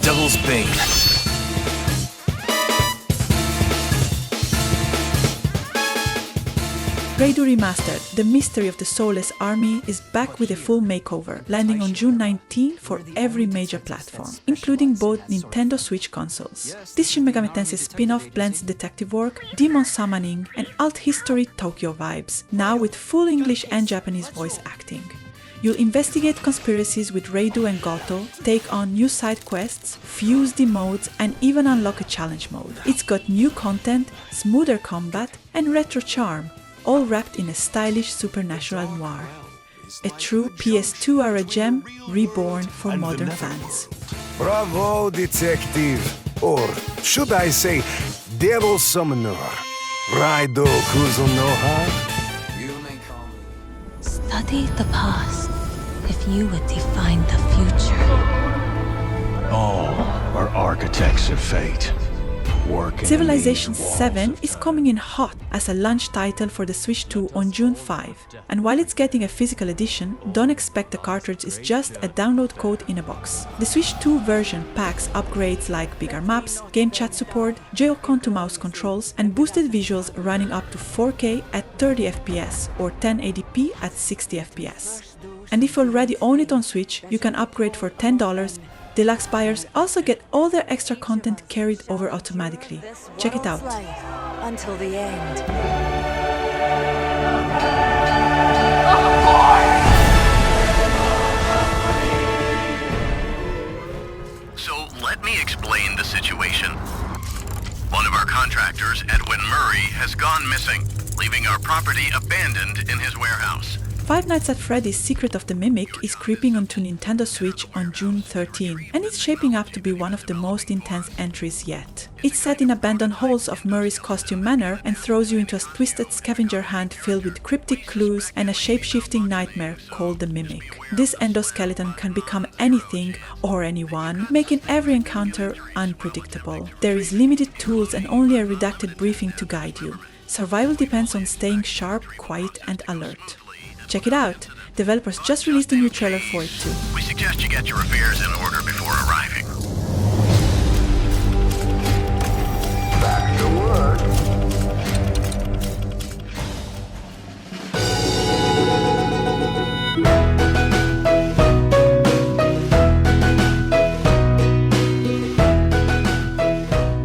Devil's Bane. Raidu Remastered, The Mystery of the Soulless Army is back with a full makeover, landing on June 19 for every major platform, including both Nintendo Switch consoles. This Shin Megami Tensei spin-off blends detective work, demon summoning, and alt history Tokyo vibes, now with full English and Japanese voice acting. You'll investigate conspiracies with Raidu and Goto, take on new side quests, fuse the modes, and even unlock a challenge mode. It's got new content, smoother combat, and retro charm, all wrapped in a stylish supernatural noir. A true PS2 era gem reborn for modern fans. Bravo, detective. Or should I say, devil summoner. Raido Kuzunoha. Study the past if you would define the future. All are architects of fate. Civilization 7 is coming in hot as a launch title for the Switch 2 on June 5. And while it's getting a physical edition, don't expect the cartridge is just a download code in a box. The Switch 2 version packs upgrades like bigger maps, game chat support, Joy-Con to mouse controls, and boosted visuals running up to 4K at 30 FPS or 1080p at 60 FPS. And if you already own it on Switch, you can upgrade for $10. Deluxe buyers also get all their extra content carried over automatically. Check it out. Until the end. So let me explain the situation. One of our contractors, Edwin Murray, has gone missing, leaving our property abandoned in his warehouse. Five Nights at Freddy's Secret of the Mimic is creeping onto Nintendo Switch on June 13, and it's shaping up to be one of the most intense entries yet. It's set in abandoned halls of Murray's costume manor and throws you into a twisted scavenger hunt filled with cryptic clues and a shape-shifting nightmare called the Mimic. This endoskeleton can become anything or anyone, making every encounter unpredictable. There is limited tools and only a redacted briefing to guide you. Survival depends on staying sharp, quiet, and alert. Check it out! Developers just released a new trailer for it too. We suggest you get your affairs in order before arriving. Back to work.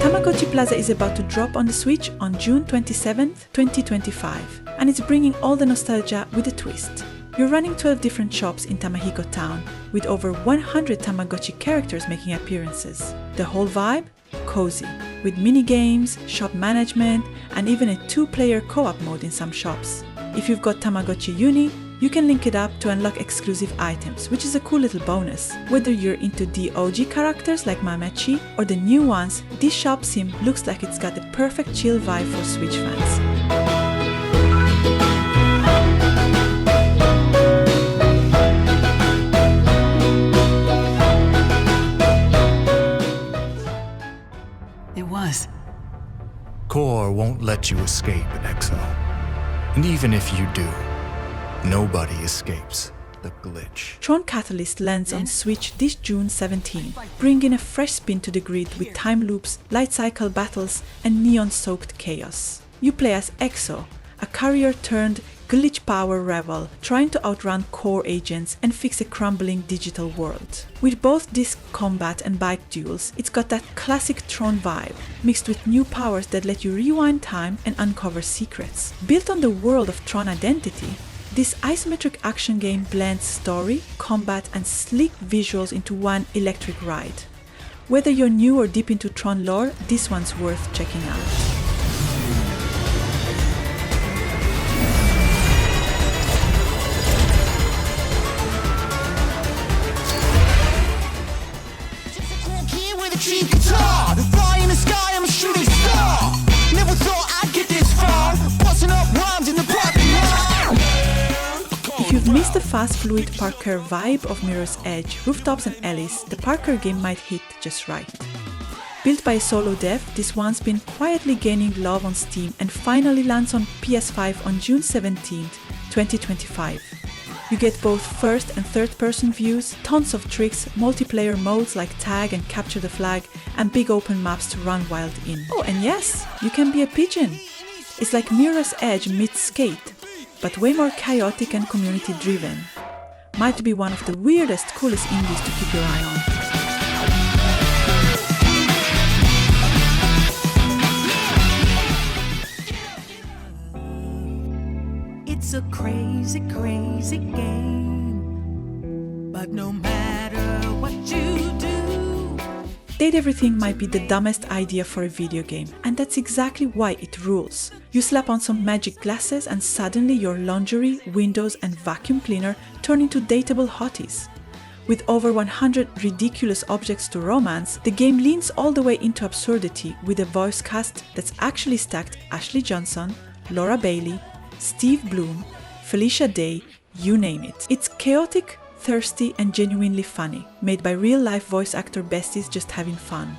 Tamagotchi Plaza is about to drop on the Switch on June 27th, 2025. And it's bringing all the nostalgia with a twist. You're running 12 different shops in Tamahiko Town, with over 100 Tamagotchi characters making appearances. The whole vibe? Cozy, with mini-games, shop management, and even a 2-player co-op mode in some shops. If you've got Tamagotchi Uni, you can link it up to unlock exclusive items, which is a cool little bonus. Whether you're into the OG characters like Mamechi or the new ones, this shop sim looks like it's got the perfect chill vibe for Switch fans. Core won't let you escape, Exo. And even if you do, nobody escapes the glitch. Tron Catalyst lands on Switch this June 17, bringing a fresh spin to the grid with time loops, light cycle battles, and neon-soaked chaos. You play as Exo, a courier-turned glitch power rebel trying to outrun core agents and fix a crumbling digital world. With both disc combat and bike duels, it's got that classic Tron vibe, mixed with new powers that let you rewind time and uncover secrets. Built on the world of Tron Identity, this isometric action game blends story, combat, and sleek visuals into one electric ride. Whether you're new or deep into Tron lore, this one's worth checking out. If you've missed the fast, fluid parkour vibe of Mirror's Edge, Rooftops and Alleys, the parkour game might hit just right. Built by a solo dev, this one's been quietly gaining love on Steam and finally lands on PS5 on June 17, 2025. You get both first and third person views, tons of tricks, multiplayer modes like tag and capture the flag, and big open maps to run wild in. Oh, and yes, you can be a pigeon! It's like Mirror's Edge meets Skate, but way more chaotic and community driven. Might be one of the weirdest, coolest indies to keep your eye on. It's a crazy, crazy game, but no matter what you do. Date everything might be the dumbest idea for a video game, and that's exactly why it rules. You slap on some magic glasses and suddenly your lingerie, windows and vacuum cleaner turn into dateable hotties. With over 100 ridiculous objects to romance, the game leans all the way into absurdity with a voice cast that's actually stacked Ashley Johnson, Laura Bailey, Steve Bloom, Felicia Day, you name it. It's chaotic, thirsty and genuinely funny, made by real-life voice actor besties just having fun.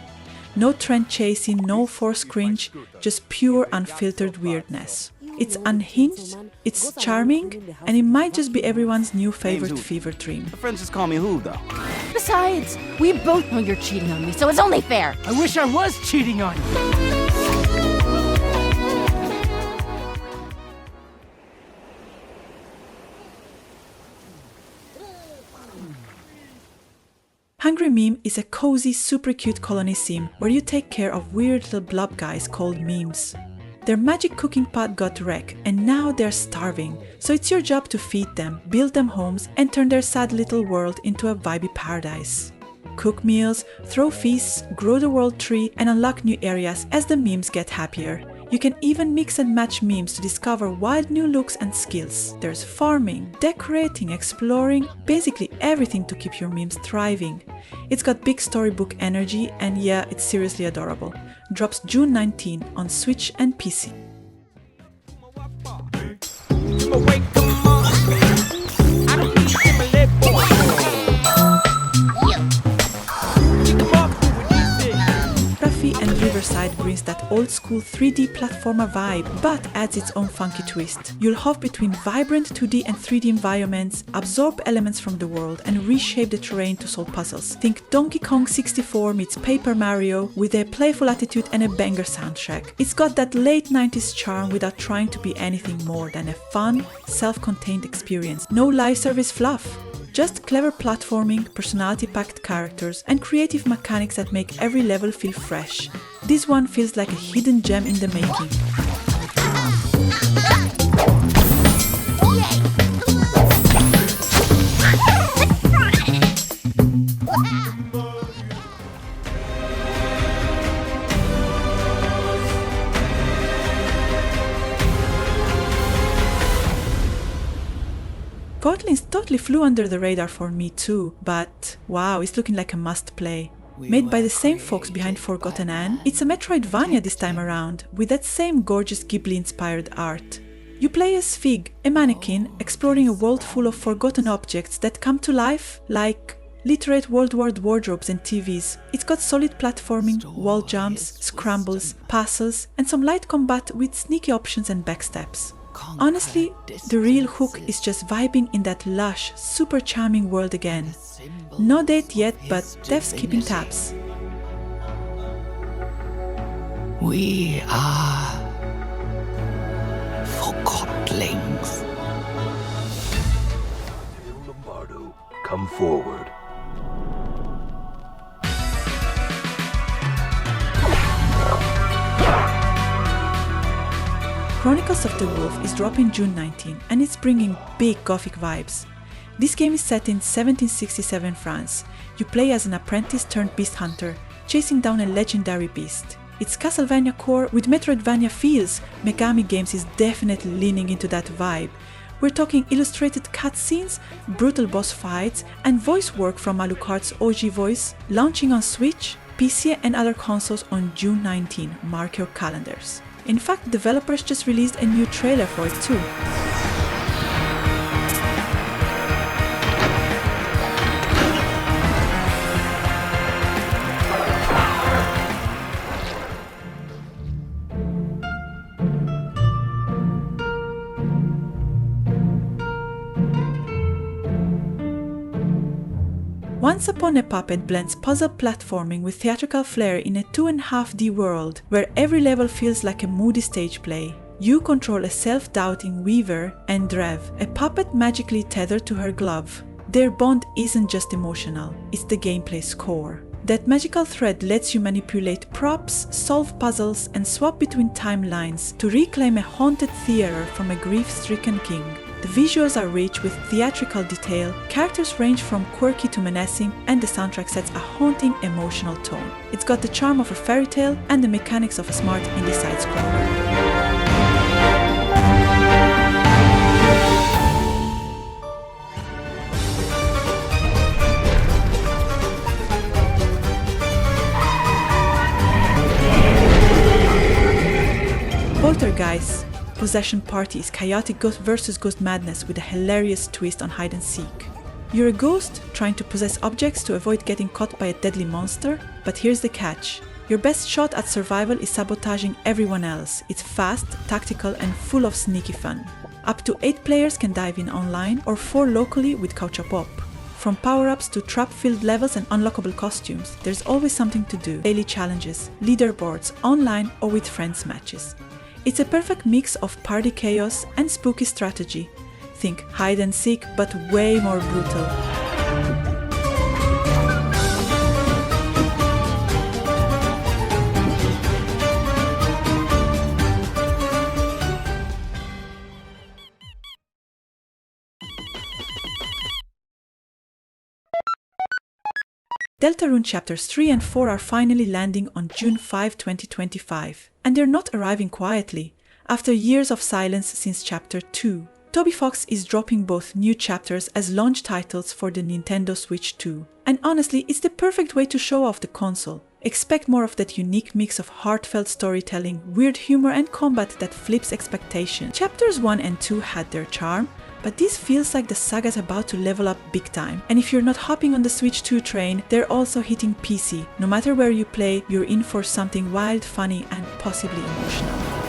No trend chasing, no forced cringe, just pure unfiltered weirdness. It's unhinged, it's charming, and it might just be everyone's new favorite fever dream. My friends just call me who, though? Besides, we both know you're cheating on me, so it's only fair. I wish I was cheating on you. Hungry Meme is a cozy, super cute colony sim where you take care of weird little blob guys called memes. Their magic cooking pot got wrecked and now they're starving, so it's your job to feed them, build them homes and turn their sad little world into a vibey paradise. Cook meals, throw feasts, grow the world tree and unlock new areas as the memes get happier. You can even mix and match memes to discover wild new looks and skills. There's farming, decorating, exploring, basically everything to keep your memes thriving. It's got big storybook energy and yeah, it's seriously adorable. Drops June 19 on Switch and PC. And Riverside brings that old-school 3D platformer vibe, but adds its own funky twist. You'll hop between vibrant 2D and 3D environments, absorb elements from the world, and reshape the terrain to solve puzzles. Think Donkey Kong 64 meets Paper Mario with a playful attitude and a banger soundtrack. It's got that late 90s charm without trying to be anything more than a fun, self-contained experience. No live service fluff. Just clever platforming, personality-packed characters, and creative mechanics that make every level feel fresh. This one feels like a hidden gem in the making. Godlings totally flew under the radar for me too, but wow, it's looking like a must-play. Made by the same folks behind Forgotten Anne, it's a Metroidvania this time around, with that same gorgeous Ghibli-inspired art. You play as Fig, a mannequin, exploring a world full of forgotten objects that come to life, like literate World War wardrobes and TVs. It's got solid platforming, wall jumps, scrambles, puzzles, and some light combat with sneaky options and backstabs. Honestly, the real hook is just vibing in that lush, super charming world again. No date yet, but devs keeping tabs. We are Forgotlings. Lombardo, come forward. Chronicles of the Wolf is dropping June 19 and it's bringing big gothic vibes. This game is set in 1767 France. You play as an apprentice turned beast hunter, chasing down a legendary beast. It's Castlevania core with Metroidvania feels. Megami Games is definitely leaning into that vibe. We're talking illustrated cutscenes, brutal boss fights, and voice work from Alucard's OG voice, launching on Switch, PC and other consoles on June 19. Mark your calendars. In fact, developers just released a new trailer for it too. Once Upon a Puppet blends puzzle platforming with theatrical flair in a 2.5D world where every level feels like a moody stage play. You control a self-doubting Weaver and Drev, a puppet magically tethered to her glove. Their bond isn't just emotional, it's the gameplay's core. That magical thread lets you manipulate props, solve puzzles, and swap between timelines to reclaim a haunted theater from a grief-stricken king. The visuals are rich with theatrical detail, characters range from quirky to menacing, and the soundtrack sets a haunting, emotional tone. It's got the charm of a fairy tale and the mechanics of a smart indie side-scroller. Poltergeist Possession Party is chaotic ghost versus ghost madness with a hilarious twist on hide and seek. You're a ghost trying to possess objects to avoid getting caught by a deadly monster, but here's the catch. Your best shot at survival is sabotaging everyone else. It's fast, tactical, and full of sneaky fun. Up to 8 players can dive in online or 4 locally with Couch Pop. From power-ups to trap-filled levels and unlockable costumes, there's always something to do. Daily challenges, leaderboards, online or with friends matches. It's a perfect mix of party chaos and spooky strategy. Think hide and seek, but way more brutal. Deltarune Chapters 3 and 4 are finally landing on June 5, 2025. And they're not arriving quietly. After years of silence since Chapter 2, Toby Fox is dropping both new chapters as launch titles for the Nintendo Switch 2. And honestly, it's the perfect way to show off the console. Expect more of that unique mix of heartfelt storytelling, weird humor and combat that flips expectations. Chapters 1 and 2 had their charm, but this feels like the saga's about to level up big time. And if you're not hopping on the Switch 2 train, they're also hitting PC. No matter where you play, you're in for something wild, funny, and possibly emotional.